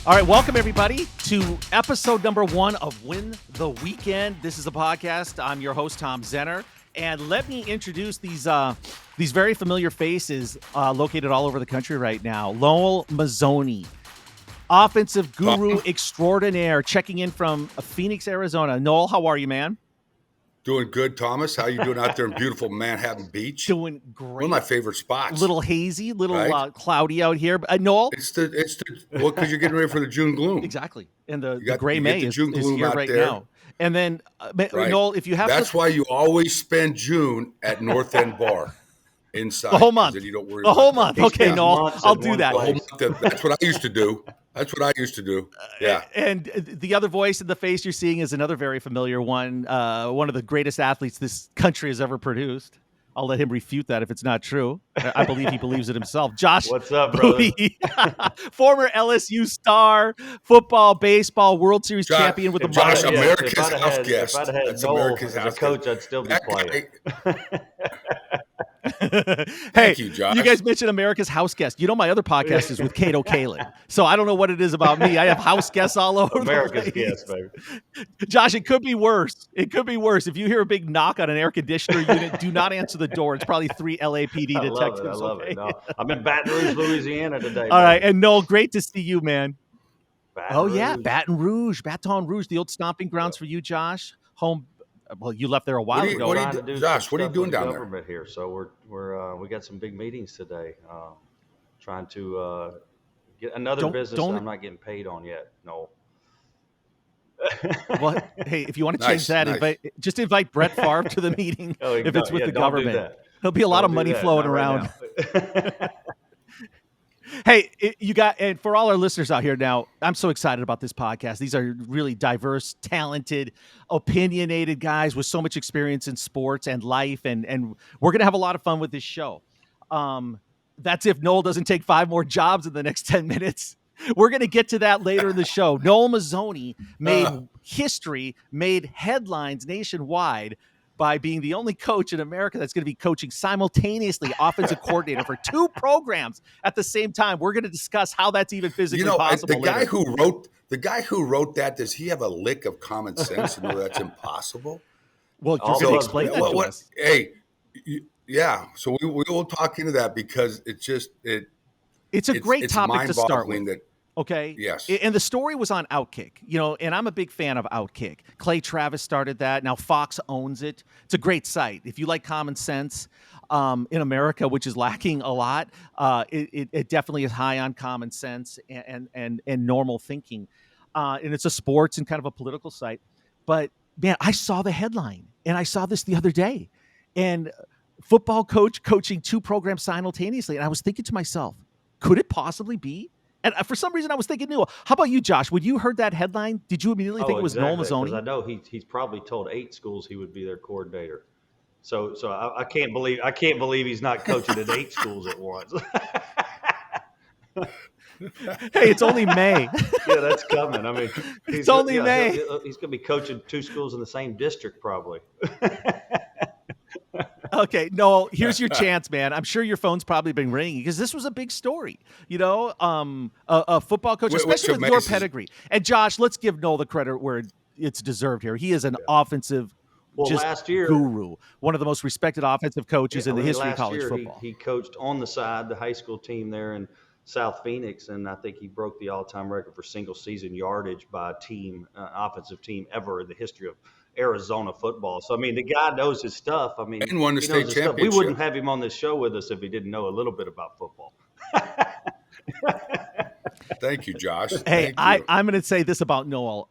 All right, welcome everybody to episode number 1 of Win The Wknd. This is a podcast. I'm your host, Tom Zenner, and let me introduce these very familiar faces located all over the country right now. Noel Mazzone, offensive guru extraordinaire, checking in from Phoenix, Arizona. Noel, how are you, man? Doing good, Thomas. How you doing out there in beautiful Manhattan Beach? Doing great. One of my favorite spots. Little hazy, right? Cloudy out here. Noel? It's because you're getting ready for the June gloom. Exactly. And the gray May is here right there. now. And then, right. Noel, if you have That's why you always spend June at North End Bar inside. The whole month. Then you don't worry the whole about month. Okay, Noel, I'll do that. The whole month. That's what I used to do. Yeah. And the other voice in the face you're seeing is another very familiar one of the greatest athletes this country has ever produced. I'll let him refute that if it's not true. I believe he believes it himself. Josh, what's up, brother? Former LSU star, football, baseball, World Series champion with the Josh, Marlins. America's house guest. If I'd had That's Noel America's as a house coach, guest. I'd still be playing. Hey, Thank you, Josh. You guys mentioned America's house guest. You know my other podcast is with Cato Kalin. So I don't know what it is about me. I have house guests all over America's the place. guest, baby. Josh, it could be worse. It could be worse. If you hear a big knock on an air conditioner unit, do not answer the door. It's probably 3 LAPD detectives. I love it. No, I'm in Baton Rouge, Louisiana today. All right. And Noel, great to see you, man. Baton Rouge. Baton Rouge, the old stomping grounds for you, Josh. Home. Well, you left there a while ago. Josh, what are you doing down there? Here, so we got some big meetings today. Trying to get another business that I'm not getting paid on yet. No. Well, hey, if you want to change that, invite Brett Favre to the meeting. If it's with the government, there'll be a lot of money flowing around. Right. Hey, and for all our listeners out here now, I'm so excited about this podcast. These are really diverse, talented, opinionated guys with so much experience in sports and life, and we're going to have a lot of fun with this show. That's if Noel doesn't take 5 more jobs in the next 10 minutes. We're going to get to that later in the show. Noel Mazzone made history, made headlines nationwide by being the only coach in America that's going to be coaching simultaneously offensive coordinator for 2 programs at the same time. We're going to discuss how that's even physically possible. The guy who wrote that, does he have a lick of common sense to know that's impossible? Well, you're going to explain that to us. Hey, so we will talk into that because it's a great topic to start with. Okay. Yes. And the story was on Outkick, and I'm a big fan of Outkick. Clay Travis started that. Now Fox owns it. It's a great site. If you like common sense in America, which is lacking a lot, it definitely is high on common sense and normal thinking. And it's a sports and kind of a political site. But man, I saw the headline, and I saw this the other day, and football coach coaching 2 programs simultaneously. And I was thinking to myself, could it possibly be? And for some reason, I was thinking, Noel. How about you, Josh? When you heard that headline, did you immediately think it was Noel Mazzone? Because I know he's probably told 8 schools he would be their coordinator. So I can't believe he's not coaching at 8 schools at once. Hey, it's only May. Yeah, that's coming. I mean, it's only May. He's going to be coaching 2 schools in the same district, probably. Okay, Noel, here's your chance, man. I'm sure your phone's probably been ringing because this was a big story. A football coach, especially with your pedigree. And Josh, let's give Noel the credit where it's deserved here. He is an offensive guru, one of the most respected offensive coaches in the history of college football. He coached on the side, the high school team there in South Phoenix, and I think he broke the all-time record for single-season yardage by a team, offensive team ever in the history of Arizona football. So, I mean, the guy knows his stuff. I mean, and won the state championship. We wouldn't have him on this show with us if he didn't know a little bit about football. Thank you, Josh. Hey, I'm going to say this about Noel.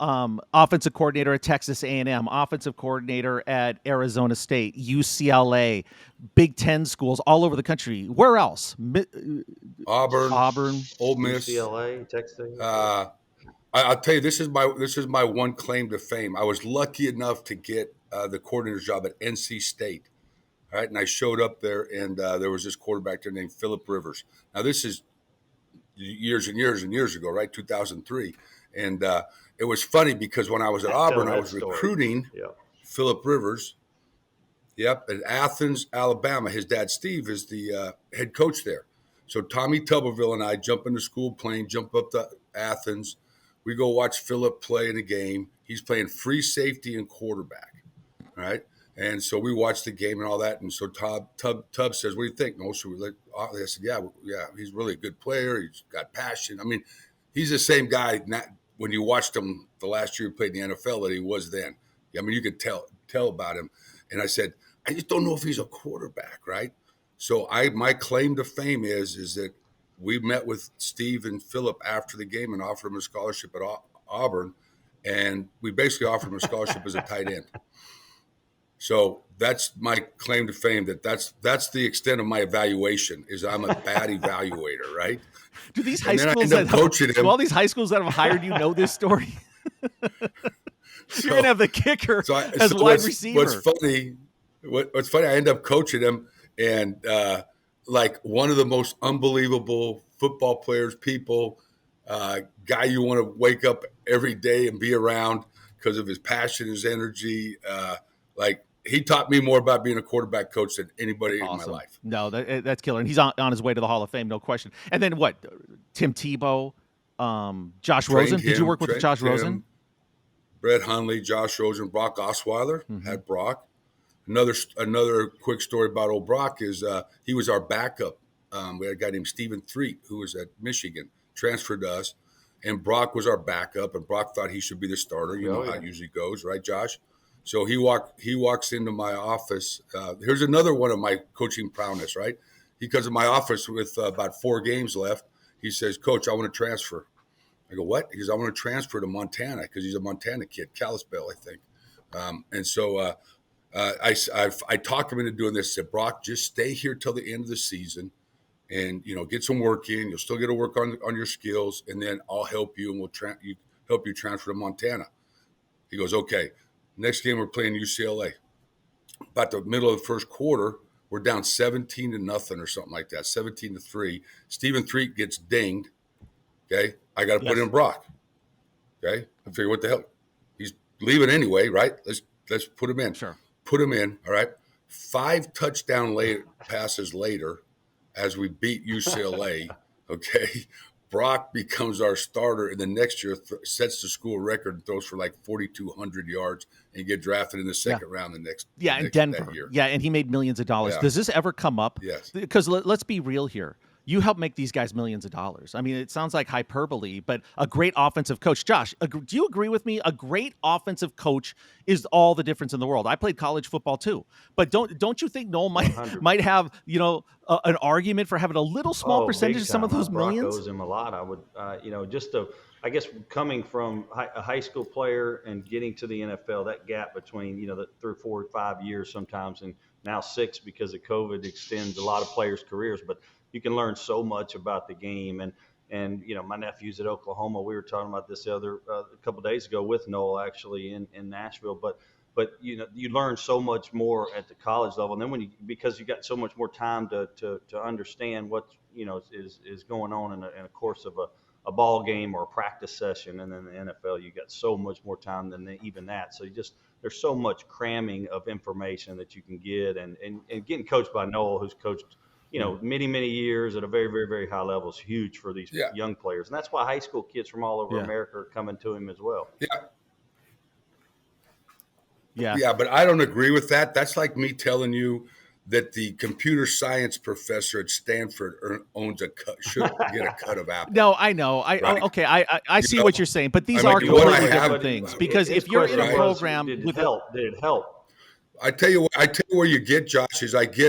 Offensive coordinator at Texas A&M, offensive coordinator at Arizona State, UCLA, Big Ten schools all over the country. Where else? Auburn, Ole Miss, UCLA, Texas. I'll tell you, this is my one claim to fame. I was lucky enough to get the coordinator's job at NC State. All right, and I showed up there, and there was this quarterback there named Phillip Rivers. Now, this is years and years and years ago, right? 2003. And it was funny because when I was at Auburn, I was recruiting Phillip Rivers. Yep, in Athens, Alabama. His dad, Steve, is the head coach there. So Tommy Tuberville and I jump into school plane, jump up to Athens. We go watch Philip play in a game. He's playing free safety and quarterback, right? And so we watched the game and all that. And so Tubb says, "What do you think? No, should we let?" I said, "Yeah, he's really a good player. He's got passion. I mean, he's the same guy. Not when you watched him the last year he played in the NFL that he was then. I mean, you could tell about him." And I said, "I just don't know if he's a quarterback, right?" So my claim to fame is that we met with Steve and Philip after the game and offered him a scholarship at Auburn, and we basically offered him a scholarship as a tight end. So that's my claim to fame. That's the extent of my evaluation. Is I'm a bad evaluator, right? Do these high And then I schools end up coaching do him. all these high schools that have hired you know this story? You're gonna have the kicker as wide receiver. What's funny? I end up coaching him, and like one of the most unbelievable football players, guy you want to wake up every day and be around because of his passion, his energy. Like he taught me more about being a quarterback coach than anybody in my life. No, that's killer, and he's on his way to the Hall of Fame, no question. And then what? Tim Tebow, Josh Rosen. Did you work with Josh Rosen? Brett Hundley, Josh Rosen, Brock Osweiler had Brock. Another quick story about old Brock is he was our backup. We had a guy named Stephen Threet who was at Michigan, transferred to us, and Brock was our backup. And Brock thought he should be the starter. You know how it usually goes, right, Josh? So he walks into my office. Here's another one of my coaching prowess, right? He comes to my office with about 4 games left. He says, "Coach, I want to transfer." I go, "What?" He goes, "I want to transfer to Montana," because he's a Montana kid, Kalispell, I think. And so I talked him into doing this. I said, "Brock, just stay here till the end of the season, and get some work in. You'll still get to work on your skills, and then I'll help you, and we'll help you transfer to Montana." He goes, "Okay." Next game we're playing UCLA. About the middle of the first quarter, we're down 17-0 or something like that, 17-3. Stephen Threet gets dinged. Okay, I got to put in Brock. Okay, I figure what the hell, he's leaving anyway, right? Let's put him in. Sure. Put him in. All right. 5 touchdown passes later, as we beat UCLA. Okay, Brock becomes our starter, and the next year sets the school record and throws for like 4,200 yards and get drafted in the second round in Denver. That year. Yeah, and he made millions of dollars. Yeah. Does this ever come up? Yes. Because let's be real here. You help make these guys millions of dollars. I mean, it sounds like hyperbole, but a great offensive coach. Josh, do you agree with me? A great offensive coach is all the difference in the world. I played college football too, but don't you think Noel might have an argument for having a little small percentage of some of those millions? Brock owes him a lot. I would, I guess coming from a high school player and getting to the NFL, that gap between the 3, 4, 5 years sometimes, and now 6 because of COVID extends a lot of players' careers, but you can learn so much about the game. And my nephew's at Oklahoma. We were talking about this a couple of days ago with Noel actually in Nashville. But you learn so much more at the college level. And then because you got so much more time to understand what is going on in a course of a ball game or a practice session. And then the NFL, you got so much more time than even that. So there's so much cramming of information that you can get, and getting coached by Noel, who's coached many years at a very, very, very high level, is huge for these young players. And that's why high school kids from all over America are coming to him as well. Yeah, but I don't agree with that. That's like me telling you that the computer science professor at Stanford should get a cut of apple. No, I know. I see what you're saying, but these are completely different things. Because if you're in a program, did it help? I tell you where you get, Josh, is I tell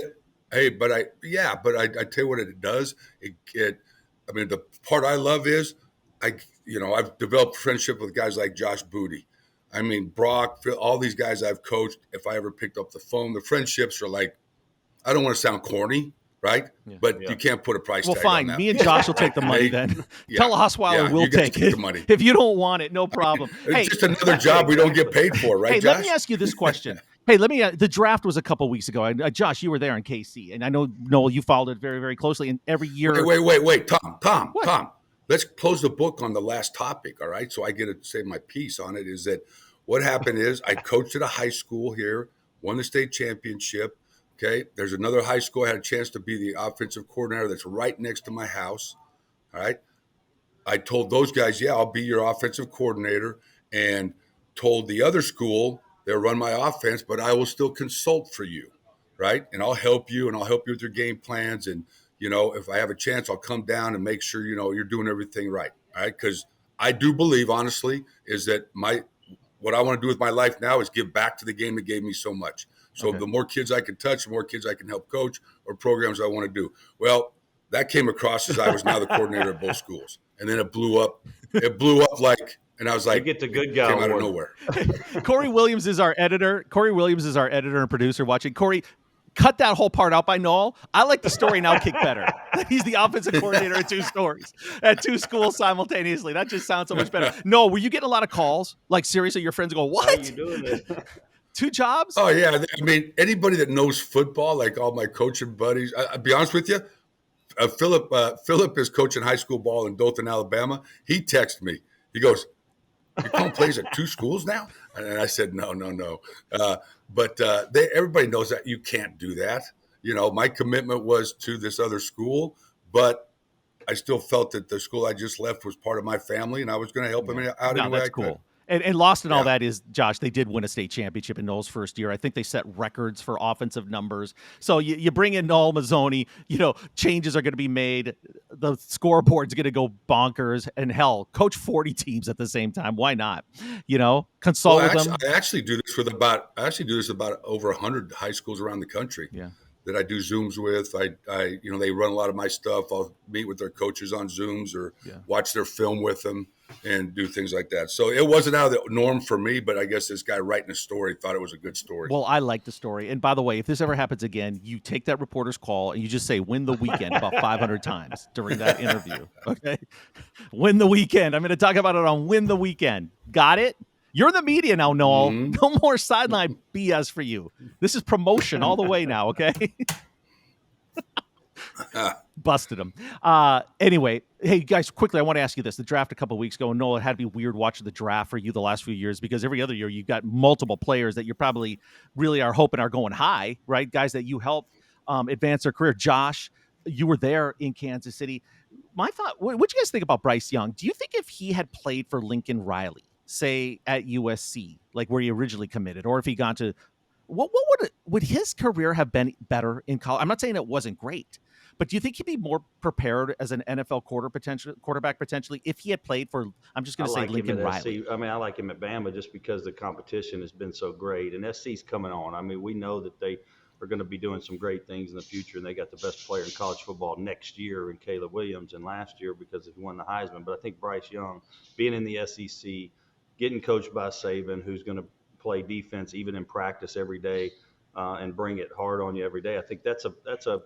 you what it does. The part I love is I've developed friendship with guys like Josh Booty. I mean, Brock, all these guys I've coached. If I ever picked up the phone, the friendships are like, I don't want to sound corny, right? But you can't put a price tag on that. Me and Josh will take the money then. Tell Osweiler we'll take it. The money. If you don't want it, no problem. It's just another job we don't get paid for, right, Josh? Let me ask you this question. The draft was a couple weeks ago. Josh, you were there in KC, and I know, Noel, you followed it very, very closely. And every year, wait, Tom. Let's close the book on the last topic, all right? So I get to say my piece on it. Is that what happened? Is I coached at a high school here, won the state championship. Okay, there's another high school I had a chance to be the offensive coordinator that's right next to my house. All right, I told those guys, yeah, I'll be your offensive coordinator, and told the other school they'll run my offense, but I will still consult for you, right? And I'll help you, and I'll help you with your game plans. And if I have a chance, I'll come down and make sure you're doing everything right, all right? Because I do believe, honestly, is that what I want to do with my life now is give back to the game that gave me so much. So Okay. the more kids I can touch, the more kids I can help coach, or programs I want to do. Well, that came across as I was now the coordinator at both schools, and then it blew up. It blew up and I was You like, get the good it guy came out of award. nowhere. Corey Williams is our editor. Corey Williams is our editor and producer watching. Corey, cut that whole part out by Noel. I like the story now kick better. He's the offensive coordinator at two schools simultaneously. That just sounds so much better. Noel, were you getting a lot of calls? Like, seriously, your friends go, How are you what? doing this? 2 jobs? Oh yeah, I mean, anybody that knows football, like all my coaching buddies, I'll be honest with you. Philip is coaching high school ball in Dothan, Alabama. He texted me. He goes, "You're calling plays at 2 schools now?" And I said, "No, no, no." But everybody knows that you can't do that. My commitment was to this other school, but I still felt that the school I just left was part of my family, and I was going to help them out No, any way that's I could. cool. And lost in all Yeah. that is, Josh, they did win a state championship in Noel's first year. I think they set records for offensive numbers. So you bring in Noel Mazzone, changes are going to be made. The scoreboard's going to go bonkers. And hell, coach 40 teams at the same time. Why not? Well, Consult with them. I actually do this about over 100 high schools around the country Yeah. that I do Zooms with. They run a lot of my stuff. I'll meet with their coaches on Zooms or watch their film with them and do things like that. So it wasn't out of the norm for me, but I guess this guy writing a story thought it was a good story. Well, I like the story. And by the way, if this ever happens again, you take that reporter's call and you just say "Win the Weekend" about 500 times during that interview. Okay, Win the Weekend. I'm going to talk about it on Win the Weekend. Got it? You're in the media now, Noel. Mm-hmm. No more sideline BS for you. This is promotion all the way now. Okay. Busted him. Anyway, hey guys, quickly, I want to ask you this: the draft a couple of weeks ago, and Noel, it had to be weird watching the draft for you the last few years because every other year you've got multiple players that you probably really are hoping are going high, right? Guys that you helped advance their career. Josh, you were there in Kansas City. My thought: what do you guys think about Bryce Young? Do you think if he had played for Lincoln Riley, say at USC, like where he originally committed, or if he gone to what would his career have been better in college? I'm not saying it wasn't great, but do you think he'd be more prepared as an NFL quarterback potentially if he had played for? I'm just going to say Lincoln Riley. SC. I mean, I like him at Bama just because the competition has been so great, and SC's coming on. I mean, we know that they are going to be doing some great things in the future, and they got the best player in college football next year in Caleb Williams, and last year because he won the Heisman. But I think Bryce Young, being in the SEC, getting coached by Saban, who's going to play defense even in practice every day. And bring it hard on you every day. I think that's a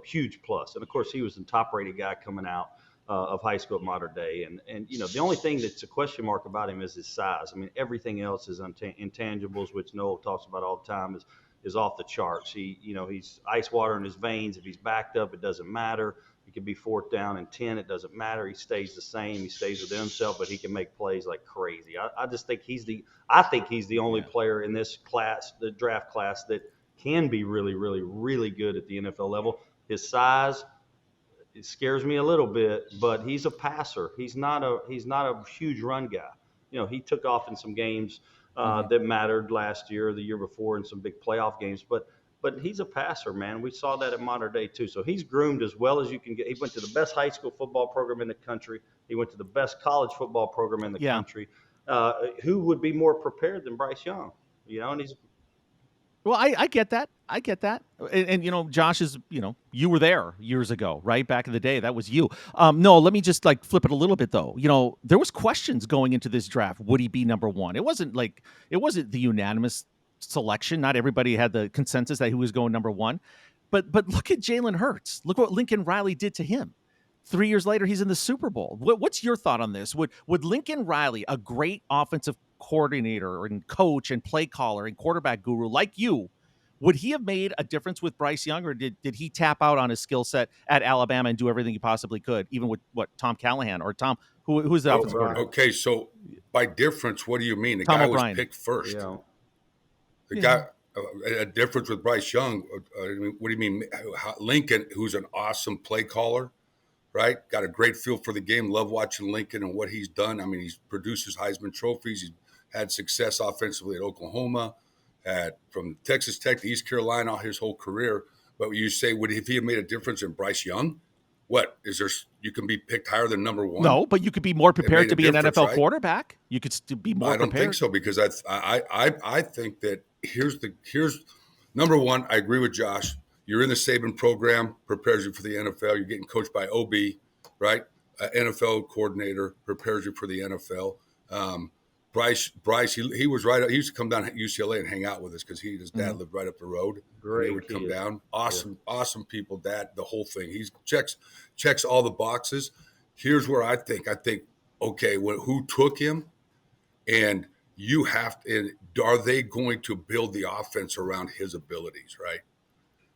huge plus. And of course, he was the top-rated guy coming out of high school at modern day. And the only thing that's a question mark about him is his size. I mean, everything else is intangibles, which Noel talks about all the time, is off the charts. He's ice water in his veins. If he's backed up, it doesn't matter. He could be 4th down and 10. It doesn't matter. He stays the same. He stays within himself, but he can make plays like crazy. I just think he's the only player in this class, the draft class, that can be really, really, really good at the NFL level. His size, it scares me a little bit, but he's a passer. He's not a huge run guy. He took off in some games that mattered last year, the year before, in some big playoff games, but he's a passer, man. We saw that at modern day too. So he's groomed as well as you can get. He went to the best high school football program in the country. He went to the best college football program in the country. Who would be more prepared than Bryce Young? And he's. Well, I get that. I get that. And Josh is, you were there years ago, right? Back in the day, that was you. No, let me just flip it a little bit though. There was questions going into this draft. Would he be number 1? It wasn't the unanimous selection. Not everybody had the consensus that he was going number 1. But look at Jalen Hurts. Look what Lincoln Riley did to him. 3 years later, he's in the Super Bowl. What's your thought on this? Would Lincoln Riley, a great offensive coordinator and coach and play caller and quarterback guru like you, would he have made a difference with Bryce Young, or did he tap out on his skill set at Alabama and do everything he possibly could, even with Tom Callahan or Tom, who's the offensive coordinator? Okay, so by difference, what do you mean? The Tom guy O'Brien was picked first. Yeah. The guy, a difference with Bryce Young. What do you mean? Lincoln, who's an awesome play caller, right? Got a great feel for the game. Love watching Lincoln and what he's done. I mean, he's produces Heisman trophies. He's had success offensively at Oklahoma, from Texas Tech to East Carolina, his whole career. But you say, would if he have made a difference in Bryce Young? What is there? You can be picked higher than number one. No, but you could be more It prepared made to a be an difference, NFL right? quarterback. You could be more I don't prepared. think so because I think that here's number one. I agree with Josh. You're in the Saban program, prepares you for the NFL. You're getting coached by OB, right? NFL coordinator prepares you for the NFL. Um, Bryce, he was right. He used to come down at UCLA and hang out with us because his dad lived right up the road, and they Great would come kid. down. Awesome people. Dad, the whole thing. He checks all the boxes. Here's where I think okay, who took him, and you have to. And are they going to build the offense around his abilities? Right.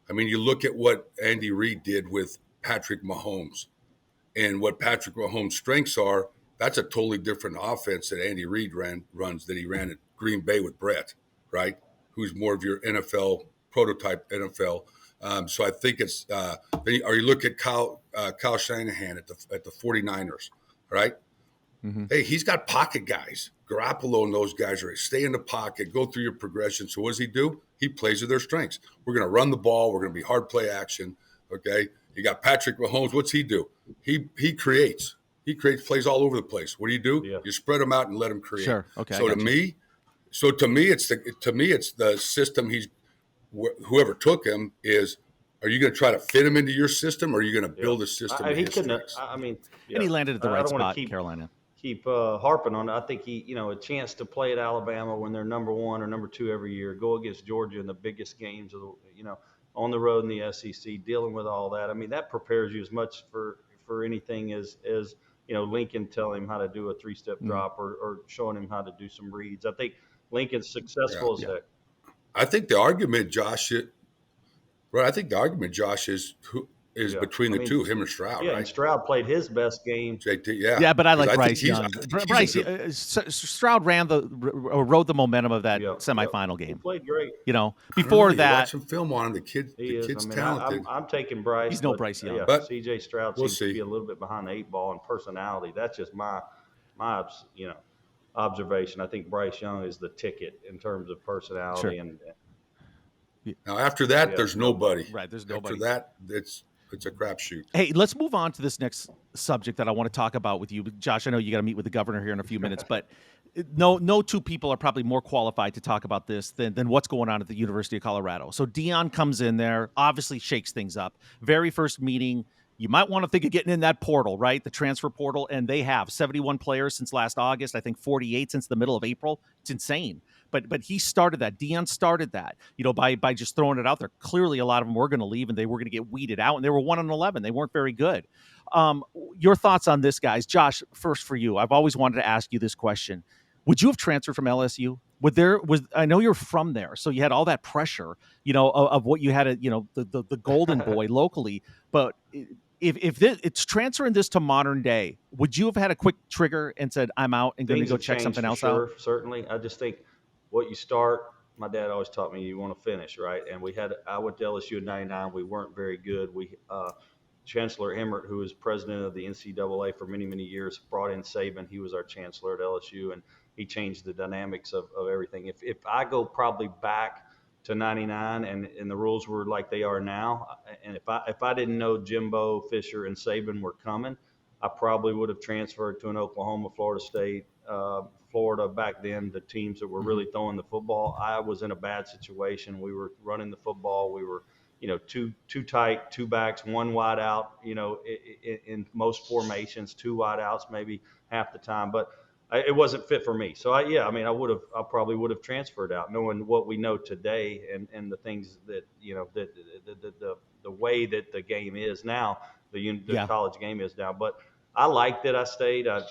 I mean, you look at what Andy Reid did with Patrick Mahomes and what Patrick Mahomes' strengths are. That's a totally different offense that Andy Reid runs that he ran at Green Bay with Brett, right? Who's more of your NFL prototype NFL. So I think it's. Or you look at Kyle Shanahan at the 49ers, right? Mm-hmm. Hey, he's got pocket guys. Garoppolo and those guys are stay in the pocket, go through your progression. So what does he do? He plays to their strengths. We're going to run the ball. We're going to be hard play action. Okay. You got Patrick Mahomes. What's he do? He creates. He creates plays all over the place. What do? Yeah. You spread them out and let him create. Sure. Okay. So to me, it's the system. Whoever took him is. Are you going to try to fit him into your system, or are you going to build a system? He his couldn't. strengths? I mean, And he landed at the right don't want spot, to Carolina. keep harping on it. I think a chance to play at Alabama when they're number one or number two every year, go against Georgia in the biggest games of on the road in the SEC, dealing with all that. I mean, that prepares you as much for anything as Lincoln telling him how to do a 3-step drop or showing him how to do some reads. I think Lincoln's successful as heck. I think the argument, Josh, is who is between the two, him and Stroud, Yeah, right? and Stroud played his best game. JT, yeah. Yeah, but I like 'Cause Bryce think Young. he's a good- Stroud rode the momentum of that semifinal He game. played great. Before you that, watch some film on him. The kid's talented. I'm taking Bryce. He's no Bryce Young. Yeah, But CJ Stroud we'll seems to see. be a little bit behind the 8 ball in personality. That's just my observation. I think Bryce Young is the ticket in terms of personality. Sure. And Now after that, there's nobody. Right, there's nobody. After that, it's a crapshoot. Hey, let's move on to this next subject that I want to talk about with you, Josh. I know you got to meet with the governor here in a few minutes, but no two people are probably more qualified to talk about this than what's going on at the University of Colorado. So Deion comes in there, obviously shakes things up. Very first meeting, you might want to think of getting in that portal, right? The transfer portal, and they have 71 players since last August. I think 48 since the middle of April. It's insane. But he started that. Deion started that, by just throwing it out there. Clearly, a lot of them were going to leave and they were going to get weeded out. And they were 1-11. They weren't very good. Your thoughts on this, guys? Josh, first for you. I've always wanted to ask you this question. Would you have transferred from LSU? I know you're from there, so you had all that pressure, of what you had at, the golden boy locally. But if it's transferring this to modern day, would you have had a quick trigger and said, I'm out and going to go check something else out? Certainly. I just think what you start, my dad always taught me you want to finish, right? And I went to LSU in 99. We weren't very good. Chancellor Emmert, who was president of the NCAA for many, many years, brought in Saban. He was our chancellor at LSU, and he changed the dynamics of everything. If I go probably back to 99 and the rules were like they are now, and if I didn't know Jimbo, Fisher, and Saban were coming, I probably would have transferred to an Oklahoma, Florida State, Florida back then, the teams that were really throwing the football. I was in a bad situation. We were running the football. We were, too tight, two backs, one wide out, in most formations, two wide outs, maybe half the time. But it wasn't fit for me. So I probably would have transferred out, knowing what we know today and the things that, the way that the game is now, the college game is now. But I liked that I stayed. Of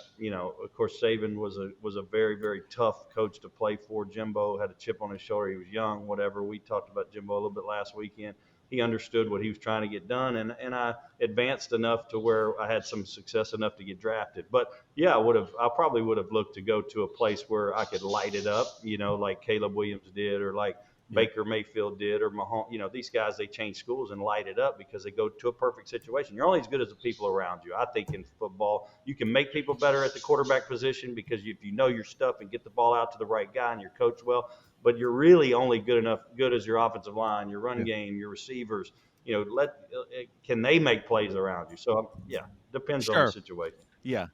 course, Saban was a very, very tough coach to play for. Jimbo had a chip on his shoulder. He was young, whatever. We talked about Jimbo a little bit last weekend. He understood what he was trying to get done, and I advanced enough to where I had some success enough to get drafted. But yeah, I probably would have looked to go to a place where I could light it up, like Caleb Williams did, or like Baker Mayfield did, or Mahomes. These guys, they change schools and light it up because they go to a perfect situation. You're only as good as the people around you. I think in football, you can make people better at the quarterback position because if you know your stuff and get the ball out to the right guy and you're coached well, but you're really only good as your offensive line, your run game, your receivers. Can they make plays around you? So yeah, depends on the Sure. situation. Yeah.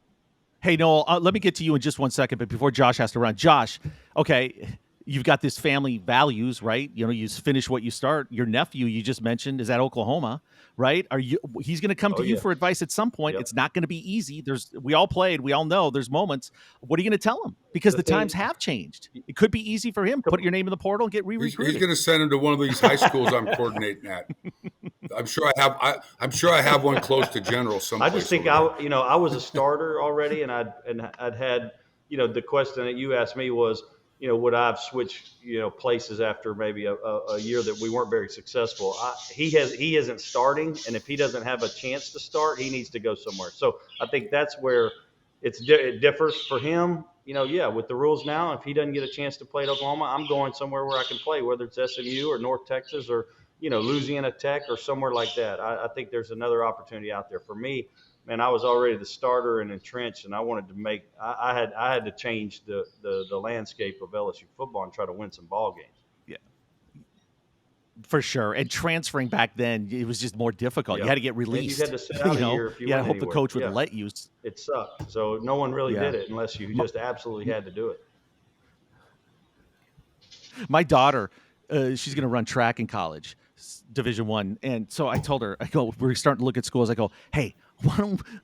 Hey, Noel, let me get to you in just one second, but before Josh has to run, Josh, okay, you've got this family values, right? You finish what you start. Your nephew, you just mentioned, is at Oklahoma, right? He's going to come Oh to you yeah, for advice at some point. yep. It's not going to be easy. We all played, we all know there's moments. What are you going to tell him? Because The the times thing, have changed. It could be easy for him. Put your name in the portal and get He's re-recruited. going to send him to one of these high schools I'm coordinating at. I'm sure I have. I'm sure I have one close to General someplace. I just think I was a starter already, and I'd had, the question that you asked me was, would I have switched, places after maybe a year that we weren't very successful? He isn't starting, and if he doesn't have a chance to start, he needs to go somewhere. So I think that's where it differs for him. Yeah, with the rules now, if he doesn't get a chance to play at Oklahoma, I'm going somewhere where I can play, whether it's SMU or North Texas or Louisiana Tech or somewhere like that. I think there's another opportunity out there for me. Man, I was already the starter and entrenched, and I wanted to make. I had to change the landscape of LSU football and try to win some ball games. Yeah, for sure. And transferring back then, it was just more difficult. Yeah. You had to get And you released. had to sit out a year if you You had to went hope the anywhere. coach would Yeah, let you. it sucked. So no one really Yeah. did it unless you just absolutely had to do it. My daughter, she's going to run track in college, Division One, and so I told her, I go, we're starting to look at schools. I go, hey,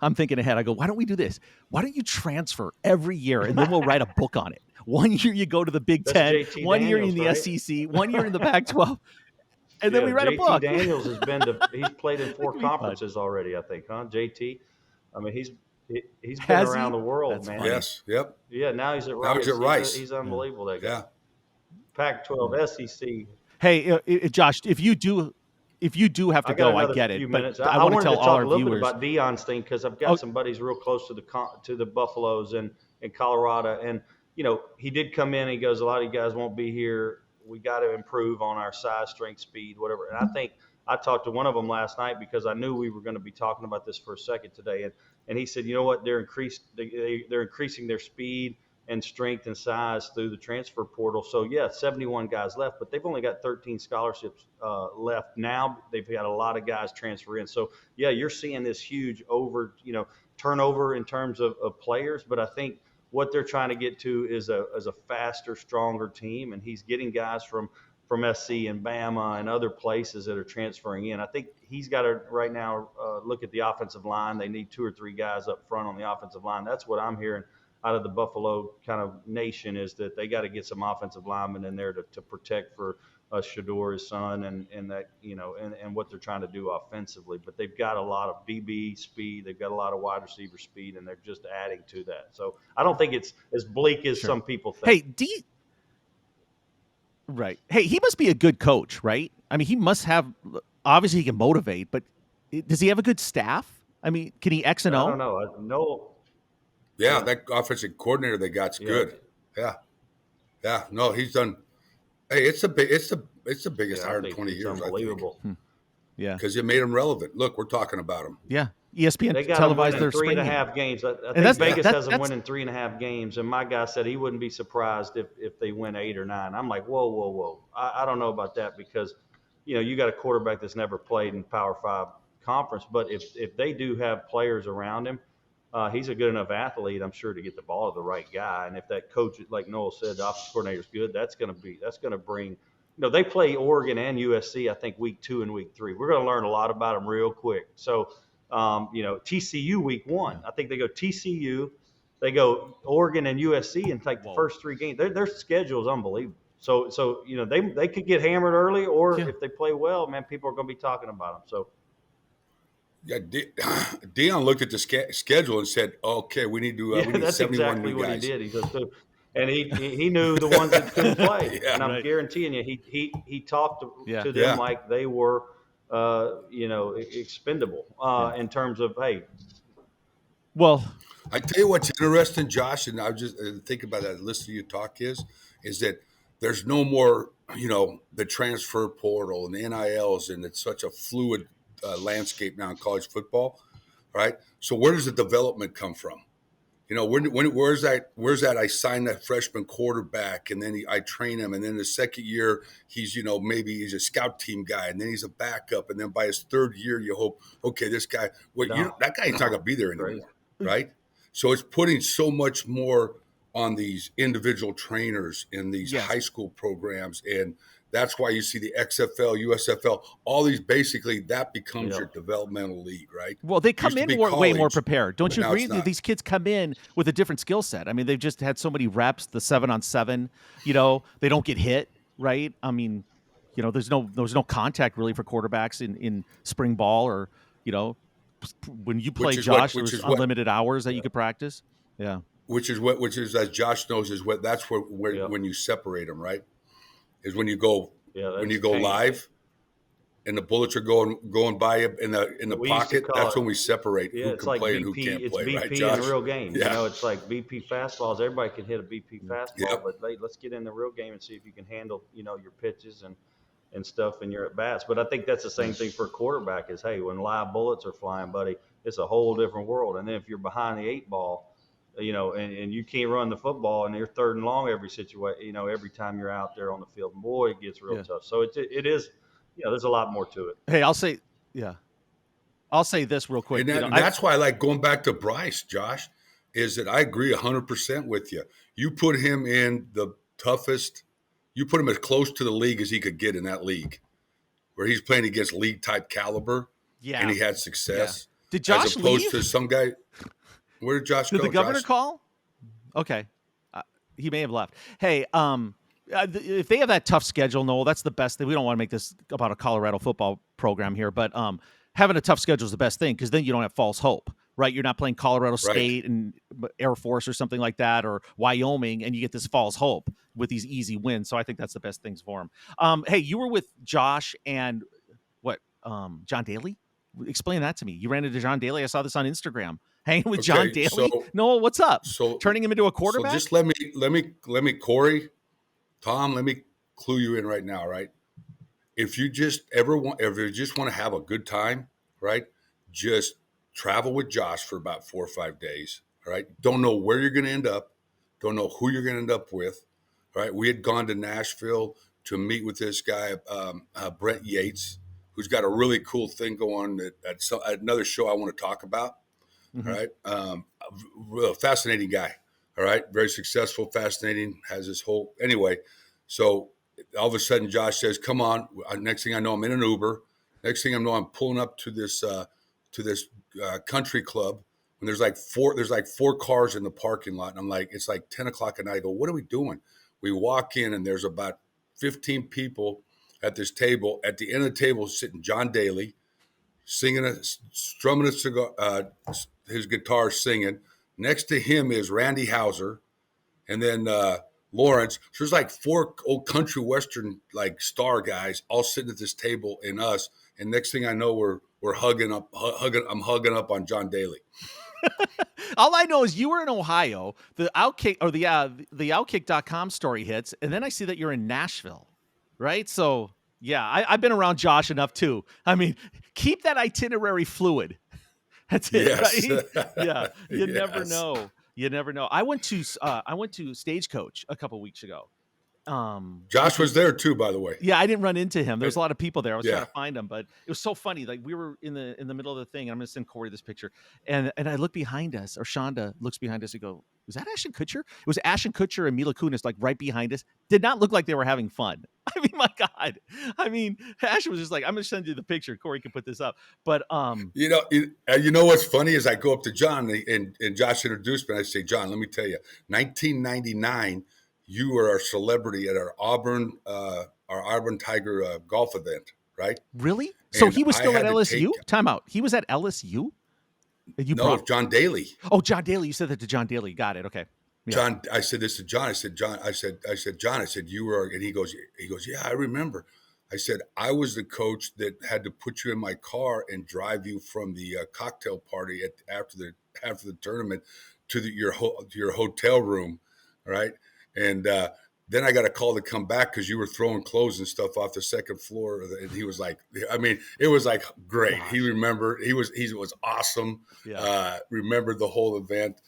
I'm thinking ahead. I go, why don't we do this? Why don't you transfer every year, and then we'll write a book on it. 1 year you go to the Big That's Ten, JT 1 year in Daniels, the right? SEC, 1 year in the Pac-12, and then Yeah, we write a JT book. Daniels he's played in That 4 could be fun. conferences already, I think, huh? JT. I mean, he's been Has around he? the world, That's man. funny. Yes. Yep. Yeah, now he's at Now he's Rice. at Rice. He's unbelievable, that guy. Yeah. Pac-12, SEC. Hey, Josh, if you do have I to got go, I another get it. few But minutes. I I want to wanted tell to all talk our a little bit viewers. about Deion's thing because I've Oh, got some buddies real close to the Buffaloes and in Colorado, and he did come in. And he goes, a lot of you guys won't be here. We got to improve on our size, strength, speed, whatever. And I think I talked to one of them last night because I knew we were going to be talking about this for a second today, and he said, you know what, they're increasing their speed and strength and size through the transfer portal. So yeah, 71 guys left, but they've only got 13 scholarships left now. They've got a lot of guys transfer in. So yeah, you're seeing this huge turnover in terms of players, but I think what they're trying to get to is a faster, stronger team, and he's getting guys from SC and Bama and other places that are transferring in. I think he's got to right now look at the offensive line. They need 2 or 3 guys up front on the offensive line. That's what I'm hearing out of the Buffalo kind of nation, is that they got to get some offensive linemen in there to protect for Shador, his son, and that, and what they're trying to do offensively. But they've got a lot of DB speed. They've got a lot of wide receiver speed, and they're just adding to that. So I don't think it's as bleak as sure. some people think. Hey, right. Hey, he must be a good coach, right? I mean, he must have. Obviously, he can motivate, but does he have a good staff? I mean, can he X and I O? don't know. No. Yeah. That offensive coordinator they got's good. Yeah. Yeah. No, he's done. Hey, it's the biggest I hire in think 20 it's years. unbelievable. I think. Yeah. Because it made him relevant. Look, we're talking about him. Yeah. ESPN They got them televised winning their three spring and a game. half games. I think that's- Vegas that- has them that's- winning 3.5 games, and my guy said he wouldn't be surprised if they win 8 or 9. I'm like, whoa. I don't know about that because, you got a quarterback that's never played in Power 5 conference, but if they do have players around him, he's a good enough athlete, I'm sure, to get the ball to the right guy. And if that coach, like Noel said, the offensive coordinator is good, that's going to bring. They play Oregon and USC, I think, week 2 and week 3. We're going to learn a lot about them real quick. So, TCU week 1, I think they go TCU, they go Oregon and USC, and take the first 3 games. Their schedule is unbelievable. So they could get hammered early, or if they play well, man, people are going to be talking about them. So. Yeah, Deion looked at the schedule and said, "Okay, we need to. We need that's 71 exactly new what guys." he did. He goes through, and he knew the ones that couldn't play. Yeah, and I'm right. guaranteeing you, he talked to them Yeah. like they were, expendable in terms of, hey. Well, I tell you what's interesting, Josh, and I was just thinking about that. Listening to you talk is that there's no more, the transfer portal and the NILs, and it's such a fluid landscape now in college football, right? So where does the development come from? Where's that? Where's that? I sign that freshman quarterback, and then I train him, and then the second year he's, maybe he's a scout team guy, and then he's a backup, and then by his third year you hope, okay, this guy, that guy's not going to be there anymore, right? So it's putting so much more on these individual trainers in these high school programs, and that's why you see the XFL, USFL, all these, basically that becomes your developmental league, right? Well, they come in way more prepared. Don't you agree? These kids come in with a different skill set. I mean, they've just had so many reps, the 7-on-7, they don't get hit, right? I mean, there's no contact really for quarterbacks in spring ball, or, when you play Josh, there's unlimited hours that you could practice. Yeah. Which is, as Josh knows, that's where when you separate them, right? Is when you go live, and the bullets are going by you in the pocket. That's when we separate who can play and who can't play. It's right, BP Josh? in a real game. Yeah. It's like BP fastballs. Everybody can hit a BP fastball, but let's get in the real game and see if you can handle your pitches and stuff and your at bats. But I think that's the same thing for a quarterback. Is, hey, when live bullets are flying, buddy, it's a whole different world. And then if you're behind the 8-ball, and you can't run the football, and you're third and long every situation, every time you're out there on the field, boy, it gets real tough. So it is, there's a lot more to it. Hey, I'll say this real quick. And that's why I like going back to Bryce, Josh, is that I agree 100% with you. You put him in the toughest, you put him as close to the league as he could get in that league, where he's playing against league type caliber, and he had success. Yeah. Did Josh as opposed leave? to some guy? Where did Josh go? Did the governor Josh? call? Okay. He may have left. Hey, if they have that tough schedule, Noel, that's the best thing. We don't want to make this about a Colorado football program here, but having a tough schedule is the best thing, because then you don't have false hope, right? You're not playing Colorado State and Air Force or something like that, or Wyoming, and you get this false hope with these easy wins. So I think that's the best things for him. Hey, you were with Josh and John Daly? Explain that to me. You ran into John Daly. I saw this on Instagram. Hanging with John Daly. So, Noel, what's up? So turning him into a quarterback? So just let me, Corey, Tom, let me clue you in right now, right? If you just want to have a good time, right? Just travel with Josh for about 4 or 5 days, all right? Don't know where you're going to end up. Don't know who you're going to end up with, all right? We had gone to Nashville to meet with this guy, Brent Yates, who's got a really cool thing going at another show I want to talk about. Mm-hmm. All right. Fascinating guy. All right. Very successful, fascinating, has this whole, anyway. So all of a sudden Josh says, come on. Next thing I know, I'm in an Uber. Next thing I know, I'm pulling up to this country club, and there's like four cars in the parking lot. And I'm like, it's like 10 o'clock at night. I go, what are we doing? We walk in, and there's about 15 people at this table. At the end of the table is sitting John Daly, strumming a cigar, his guitar, singing. Next to him is Randy Hauser, and then Lawrence. So there's like 4 old country western like star guys all sitting at this table, and us. And next thing I know, we're hugging up. I'm hugging up on John Daly. All I know is you were in Ohio. The Outkick, or the Outkick.com story hits, and then I see that you're in Nashville, right? So yeah, I've been around Josh enough too. I mean, keep that itinerary fluid. That's it, right? Yeah, you never know. You never know. I went to Stagecoach a couple weeks ago. Josh was there too, by the way. Yeah, I didn't run into him. There's a lot of people there. I was trying to find him, but it was so funny. Like, we were in the middle of the thing. I'm going to send Corey this picture, and I look behind us, or Shonda looks behind us and go, "Was that Ashton Kutcher?" It was Ashton Kutcher and Mila Kunis, like right behind us. Did not look like they were having fun. I mean, my God. I mean, Ashton was just like, "I'm going to send you the picture. Corey can put this up." But you know what's funny is I go up to John, and Josh introduced me. And I say, "John, let me tell you, 1999." You were our celebrity at our Auburn Tiger golf event, right? Really? So he was still at LSU? Time out. He was at LSU? John Daly. Oh, John Daly. You said that to John Daly. Got it. Okay. Yeah. John, I said this to John. I said, John, you were, and he goes, yeah, I remember. I said, I was the coach that had to put you in my car and drive you from the cocktail party after the tournament to your hotel room, right? And then I got a call to come back because you were throwing clothes and stuff off the second floor. And he was like, I mean, it was like great. Gosh. He remembered. He was awesome. Yeah. Remembered the whole event.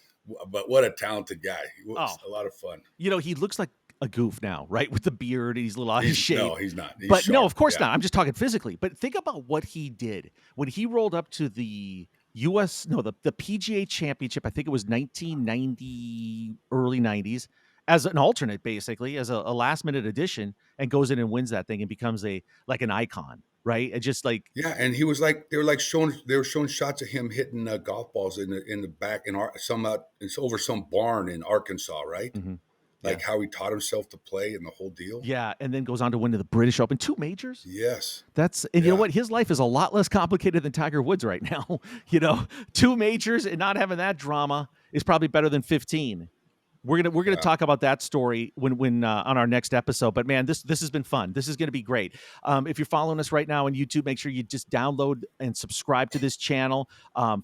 But what a talented guy. It was Oh, a lot of fun. he looks like a goof now, right? With the beard, he's a little out of shape. No, he's not. He's But no, sharp. of course Yeah. not. I'm just talking physically. But think about what he did when he rolled up to the the PGA Championship. I think it was 1990, early 90s, as an alternate, basically, as a last minute addition, and goes in and wins that thing and becomes like an icon, right? And just like, Yeah, and he was like they were showing shots of him hitting golf balls in the back it's over some barn in Arkansas, right? mhm, Like yeah, how he taught himself to play and the whole deal. yeah, and then goes on to win the British Open, 2 majors. Yes. And you know Yeah. what? His life is a lot less complicated than Tiger Woods right now. 2 majors and not having that drama is probably better than 15. We're gonna Yeah. talk about that story when on our next episode. But man, this has been fun. This is gonna be great. If you're following us right now on YouTube, make sure you just download and subscribe to this channel.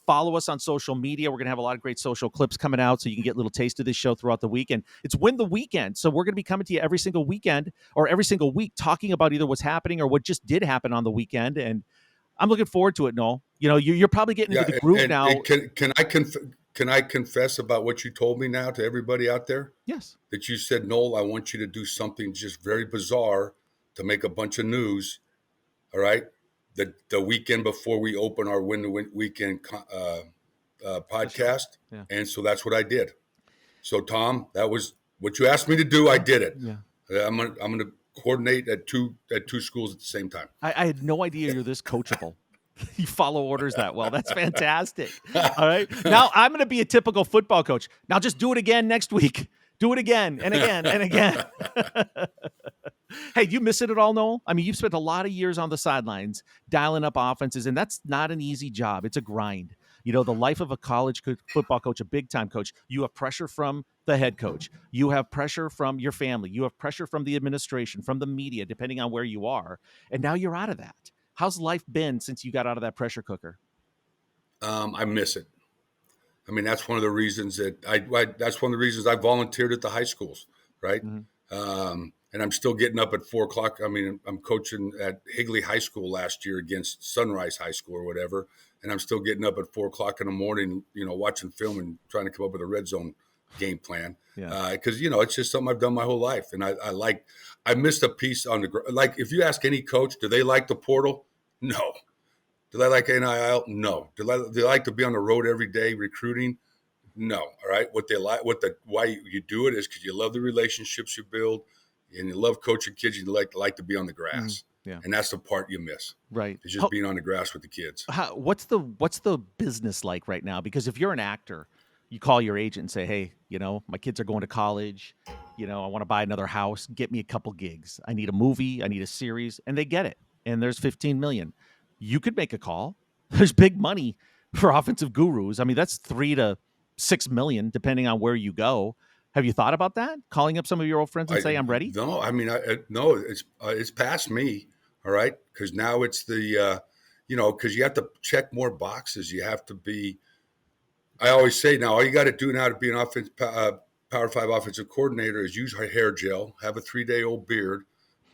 Follow us on social media. We're gonna have a lot of great social clips coming out, so you can get a little taste of this show throughout the week. And it's Win the Weekend, so we're gonna be coming to you every single weekend or every single week, talking about either what's happening or what just did happen on the weekend. And I'm looking forward to it, Noel. You're probably getting into Yeah, the groove and now. can I confess about what you told me now to everybody out there? Yes. That you said, Noel, I want you to do something just very bizarre to make a bunch of news. All right, the weekend before we open our Win the Weekend podcast, Yeah. and so that's what I did. So Tom, that was what you asked me to do. I did it. Yeah. I'm gonna coordinate at two schools at the same time. I had no idea you're this coachable. You follow orders that well. That's fantastic. All right. Now I'm going to be a typical football coach. Now just do it again next week. Do it again and again and again. Hey, you miss it at all, Noel? I mean, you've spent a lot of years on the sidelines dialing up offenses, and that's not an easy job. It's a grind. The life of a college football coach, a big time coach, you have pressure from the head coach. You have pressure from your family. You have pressure from the administration, from the media, depending on where you are. And now you're out of that. How's life been since you got out of that pressure cooker? I miss it. I mean, that's one of the reasons that's one of the reasons I volunteered at the high schools, right? And I'm still getting up at 4:00. I mean, I'm coaching at Higley High School last year against Sunrise High School or whatever, and I'm still getting up at 4:00 in the morning, watching film and trying to come up with a red zone game plan. Yeah. Because it's just something I've done my whole life, and I missed a piece on like if you ask any coach, do they like the portal? No. Do they like NIL? No. Do they like to be on the road every day recruiting? No. All right. Why you do it is because you love the relationships you build, and you love coaching kids. You like to be on the grass, Yeah. and that's the part you miss. Right. It's just being on the grass with the kids. What's the business like right now? Because if you're an actor, you call your agent and say, hey, my kids are going to college. I want to buy another house. Get me a couple gigs. I need a movie. I need a series. And they get it. And there's 15 million. You could make a call. There's big money for offensive gurus. I mean, that's 3 to 6 million, depending on where you go. Have you thought about that? Calling up some of your old friends and say, I'm ready? No, I mean, no, it's past me. All right. Because now it's because you have to check more boxes. You have to be, I always say now, all you got to do now to be an Power 5 offensive coordinator is use hair gel, have a 3-day-old beard,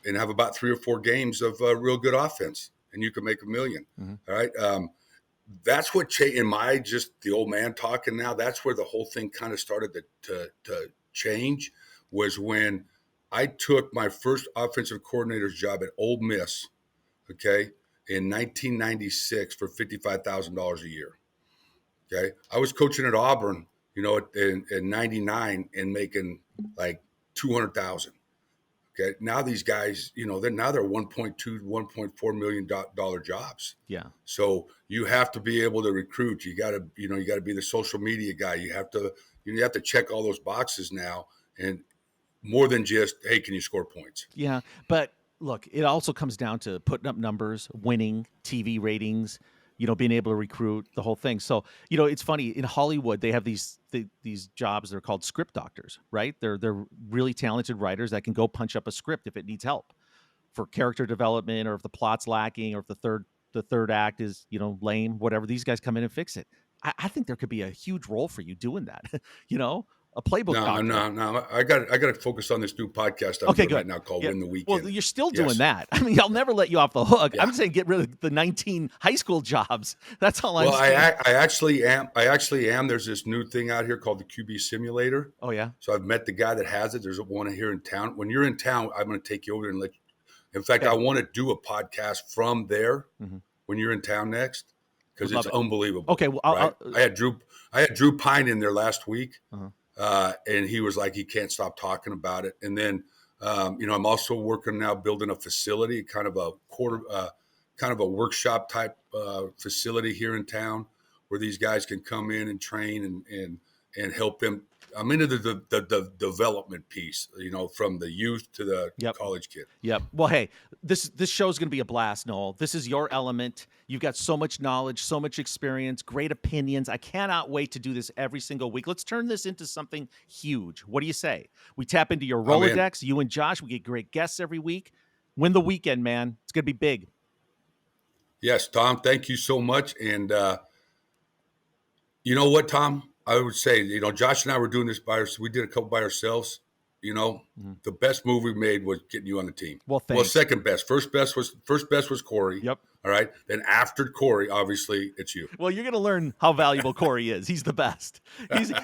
and have about 3 or 4 games of real good offense, and you can make $1 million. Mm-hmm. All right. That's what just the old man talking now. That's where the whole thing kind of started to change, was when I took my first offensive coordinator's job at Ole Miss, okay, in 1996 for $55,000 a year. Okay, I was coaching at Auburn, in '99 and making like 200,000. Okay, now these guys, they're 1.2, $1.4 million jobs. Yeah. So you have to be able to recruit. You got to be the social media guy. You have to check all those boxes now, and more than just, hey, can you score points? Yeah, but look, it also comes down to putting up numbers, winning, TV ratings, being able to recruit, the whole thing. So, it's funny, in Hollywood, they have these jobs. They're called script doctors, right? They're really talented writers that can go punch up a script if it needs help for character development, or if the plot's lacking, or if the third act is, lame, whatever. These guys come in and fix it. I think there could be a huge role for you doing that, a playbook doctor. No. I got to focus on this new podcast I'm Okay, doing good. right now called Yeah. Win The Wknd. Well, you're still doing Yes. that. I mean, I'll never let you off the hook. Yeah. I'm saying get rid of the 19 high school jobs. That's all I'm Well, saying. I actually am. There's this new thing out here called the QB Simulator. Oh yeah. So I've met the guy that has it. There's one here in town. When you're in town, I'm going to take you over and let you. In fact, Okay. I want to do a podcast from there Mhm. when you're in town next, because Would it's love it. unbelievable. Okay, well, right? I had Drew Pine in there last week, Uh-huh. and he was like, he can't stop talking about it. And then, I'm also working now building a facility, kind of a workshop type facility here in town, where these guys can come in and train and help them. I'm into the development piece, from the youth to the Yep. college kid. Yep. Well, hey, this show's going to be a blast, Noel. This is your element. You've got so much knowledge, so much experience, great opinions. I cannot wait to do this every single week. Let's turn this into something huge. What do you say? We tap into your I'm in. Rolodex, you and Josh. We get great guests every week. Win the weekend, man. It's going to be big. Yes, Tom, thank you so much. And you know what, Tom? I would say, Josh and I were doing this we did a couple by ourselves. The best move we made was getting you on the team. Well, thanks. Second best. First best was Corey. Yep. All right. Then after Corey, obviously, it's you. Well, you're going to learn how valuable Corey is. He's the best.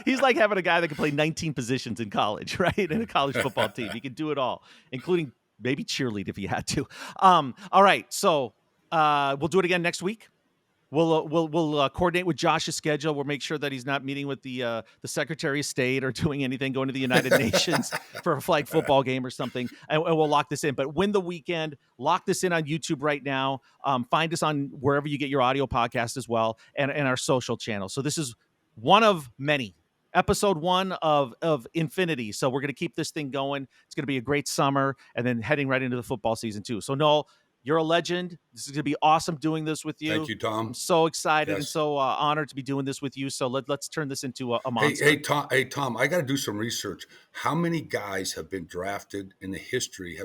He's like having a guy that can play 19 positions in college, right? In a college football team. He can do it all, including maybe cheerlead if he had to. All right. So we'll do it again next week. We'll coordinate with Josh's schedule. We'll make sure that he's not meeting with the Secretary of State or doing anything, going to the United Nations for a flag football game or something, and we'll lock this in. But Win the Wknd. Lock this in on YouTube right now. Find us on wherever you get your audio podcast as well, and our social channels. So this is one of many. Episode 1 of Infinity. So we're going to keep this thing going. It's going to be a great summer, and then heading right into the football season too. So Noel, you're a legend. This is going to be awesome doing this with you. Thank you, Tom. I'm so excited Yes. and so honored to be doing this with you. So let's turn this into a monster. Hey, Tom, I got to do some research. How many guys have been drafted in the history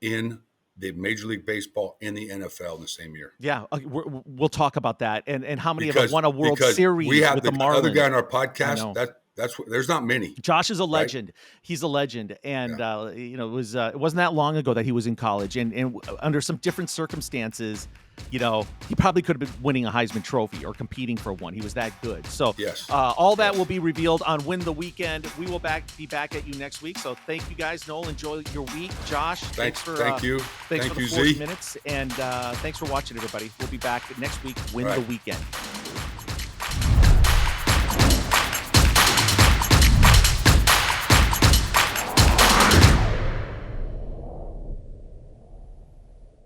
in the Major League Baseball and the NFL in the same year? Yeah, we'll talk about that. And how many have won a World Series we have with the the Marlins? other guy on our podcast. There's not many. Josh is a legend. Right? He's a legend, and it wasn't that long ago that he was in college, and under some different circumstances, he probably could have been winning a Heisman Trophy or competing for one. He was that good. So yes, all that will be revealed on Win the Wknd. We will be back at you next week. So thank you guys. Noel, enjoy your week. Josh, thank you. Thanks for the 40 minutes, and thanks for watching, everybody. We'll be back next week. Win the Wknd.